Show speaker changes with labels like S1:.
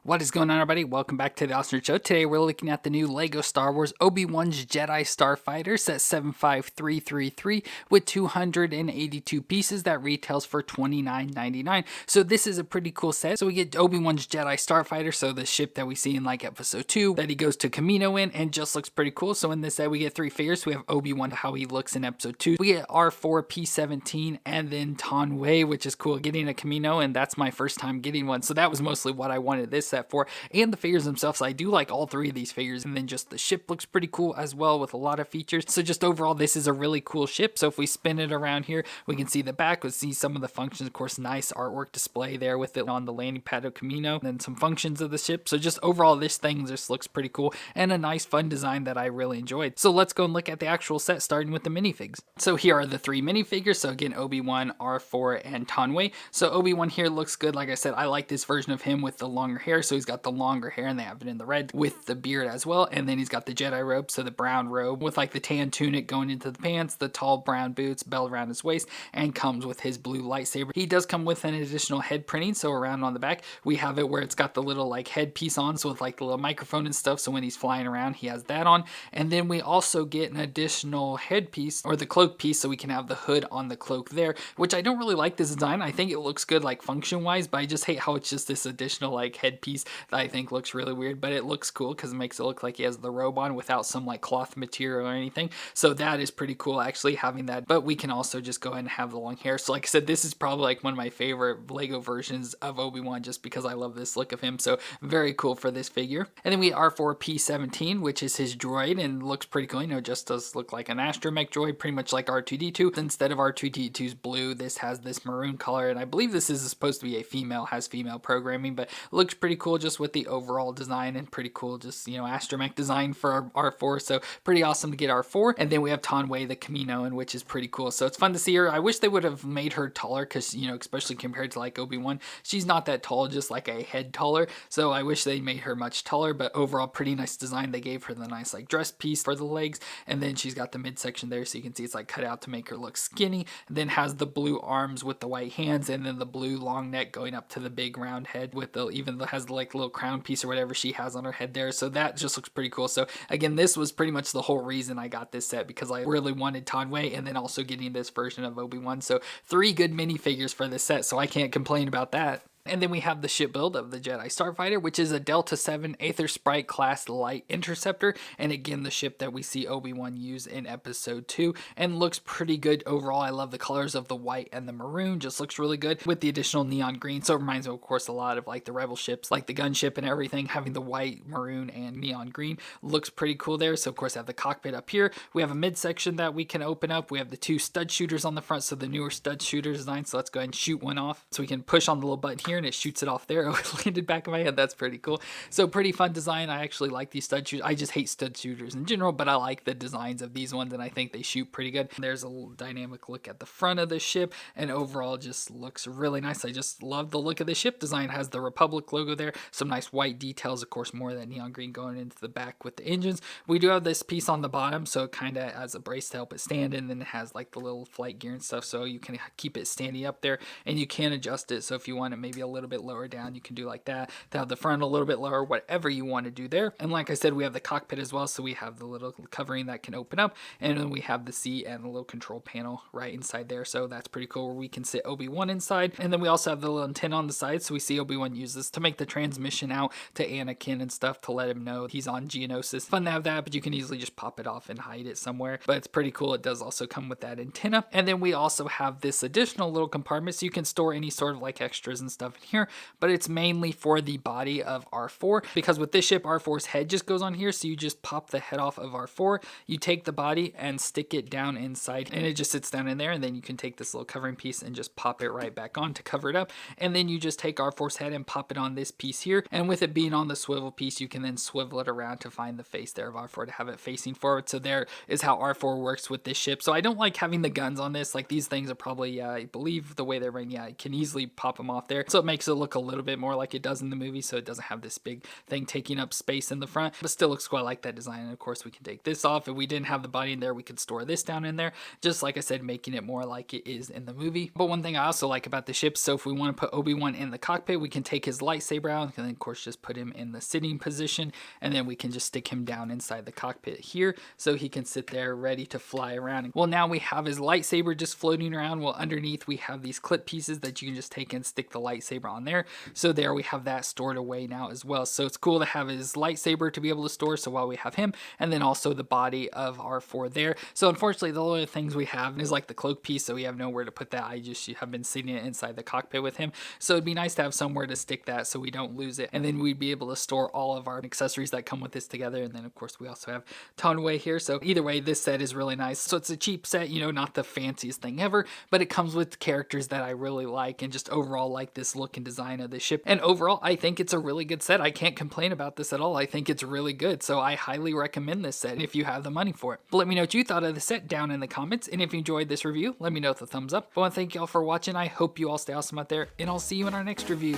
S1: What is going on, everybody? Welcome back to the Austin Show. Today we're looking at the new LEGO Star Wars Obi-Wan's Jedi Starfighter set 75333 with 282 pieces that retails for $29.99. So this is a pretty cool set. So we get Obi-Wan's Jedi Starfighter, so the ship that we see in like episode 2 that he goes to Kamino in, and just looks pretty cool. So in this set we get 3 figures. We have Obi-Wan, how he looks in episode 2. We get R4 P17 and then Taun We, which is cool, getting a Kamino, and that's my first time getting one. So that was mostly what I wanted this set for, and the figures themselves. I do like all 3 of these figures, and then just the ship looks pretty cool as well with a lot of features. So just overall, this is a really cool ship. So if we spin it around here, we can see the back, we'll see some of the functions. Of course, nice artwork display there with it on the landing pad of Kamino, and then some functions of the ship. So just overall, this thing just looks pretty cool and a nice fun design that I really enjoyed. So let's go and look at the actual set, starting with the minifigs. So here are the 3 minifigures. So again, Obi-Wan, R4, and Taun We. So Obi-Wan here looks good. Like I said, I like this version of him with the longer hair. So he's got the longer hair, and they have it in the red with the beard as well. And then he's got the Jedi robe, so the brown robe with like the tan tunic going into the pants, the tall brown boots, belt around his waist, and comes with his blue lightsaber. He does come with an additional head printing, so around on the back we have it where it's got the little like headpiece on, so with like the little microphone and stuff, so when he's flying around he has that on. And then we also get an additional headpiece, or the cloak piece, so we can have the hood on the cloak there, which I don't really like this design. I think it looks good like function wise, but I just hate how it's just this additional like headpiece that I think looks really weird, but it looks cool because it makes it look like he has the robe on without some like cloth material or anything. So that is pretty cool actually having that, but we can also just go ahead and have the long hair. So like I said, this is probably like one of my favorite Lego versions of Obi-Wan just because I love this look of him. So very cool for this figure. And then we R4 P17, which is his droid, and looks pretty cool. You know, just does look like an astromech droid, pretty much like R2-D2. Instead of R2-D2's blue, this has this maroon color, and I believe this is supposed to be a female, has female programming, but looks pretty cool just with the overall design, and pretty cool just, you know, astromech design for R4. So pretty awesome to get R4. And then we have Taun We, the Kamino, and which is pretty cool. So it's fun to see her. I wish they would have made her taller because, you know, especially compared to like Obi-Wan, she's not that tall, just like a head taller. So I wish they made her much taller, but overall pretty nice design. They gave her the nice like dress piece for the legs, and then she's got the midsection there, so you can see it's like cut out to make her look skinny. And then has the blue arms with the white hands, and then the blue long neck going up to the big round head with the, even has the like little crown piece or whatever she has on her head there. So that just looks pretty cool. So again, this was pretty much the whole reason I got this set, because I really wanted Taun We and then also getting this version of Obi-Wan. So 3 good minifigures for this set, so I can't complain about that. And then we have the ship build of the Jedi Starfighter, which is a Delta 7 Aethersprite-class light interceptor. And again, the ship that we see Obi-Wan use in episode 2, and looks pretty good overall. I love the colors of the white and the maroon, just looks really good with the additional neon green. So it reminds me, of course, a lot of like the Rebel ships, like the gunship and everything, having the white, maroon, and neon green. Looks pretty cool there. So of course, I have the cockpit up here. We have a midsection that we can open up. We have the 2 stud shooters on the front, so the newer stud shooter design. So let's go ahead and shoot one off. So we can push on the little button here, and it shoots it off there. Oh, it landed back in my head. That's pretty cool. So pretty fun design. I actually like these stud shooters. I just hate stud shooters in general, but I like the designs of these ones, and I think they shoot pretty good. There's a little dynamic look at the front of the ship, and overall just looks really nice. I just love the look of the ship design. It has the Republic logo there, some nice white details, of course, more of that neon green going into the back with the engines. We do have this piece on the bottom, so it kind of has a brace to help it stand, and then it has like the little flight gear and stuff, so you can keep it standing up there, and you can adjust it. So if you want it maybe a little bit lower down, you can do like that, to have the front a little bit lower, whatever you want to do there. And like I said, we have the cockpit as well, so we have the little covering that can open up, and then we have the seat and the little control panel right inside there. So that's pretty cool, where we can sit Obi-Wan inside. And then we also have the little antenna on the side, so we see Obi-Wan use this to make the transmission out to Anakin and stuff, to let him know he's on Geonosis. Fun to have that, but you can easily just pop it off and hide it somewhere, but it's pretty cool. It does also come with that antenna. And then we also have this additional little compartment, so you can store any sort of like extras and stuff in here, but it's mainly for the body of R4, because with this ship, R4's head just goes on here, so you just pop the head off of R4, you take the body and stick it down inside, and it just sits down in there, and then you can take this little covering piece and just pop it right back on to cover it up, and then you just take R4's head and pop it on this piece here, and with it being on the swivel piece, you can then swivel it around to find the face there of R4 to have it facing forward. So there is how R4 works with this ship. So I don't like having the guns on this. Like, these things are probably, I believe the way they're running, yeah, I can easily pop them off there. So so it makes it look a little bit more like it does in the movie, so it doesn't have this big thing taking up space in the front, but still looks quite like that design. And of course we can take this off. If we didn't have the body in there, we could store this down in there, just like I said, making it more like it is in the movie. But one thing I also like about the ship, so if we want to put Obi-Wan in the cockpit, we can take his lightsaber out and then of course just put him in the sitting position, and then we can just stick him down inside the cockpit here so he can sit there ready to fly around. Well, now we have his lightsaber just floating around. Well, underneath we have these clip pieces that you can just take and stick the lightsaber on there. So there we have that stored away now as well. So it's cool to have his lightsaber to be able to store, so while we have him, and then also the body of R4 there. So unfortunately the only things we have is like the cloak piece, so we have nowhere to put that. I just have been sitting it inside the cockpit with him, so it'd be nice to have somewhere to stick that so we don't lose it, and then we'd be able to store all of our accessories that come with this together. And then of course we also have Taun We here. So either way, this set is really nice. So it's a cheap set, you know, not the fanciest thing ever, but it comes with characters that I really like, and just overall like this look and design of the ship. And overall I think it's a really good set. I can't complain about this at all. I think it's really good, so I highly recommend this set if you have the money for it. But let me know what you thought of the set down in the comments, and if you enjoyed this review, let me know with a thumbs up. I want to thank y'all for watching. I hope you all stay awesome out there, and I'll see you in our next review.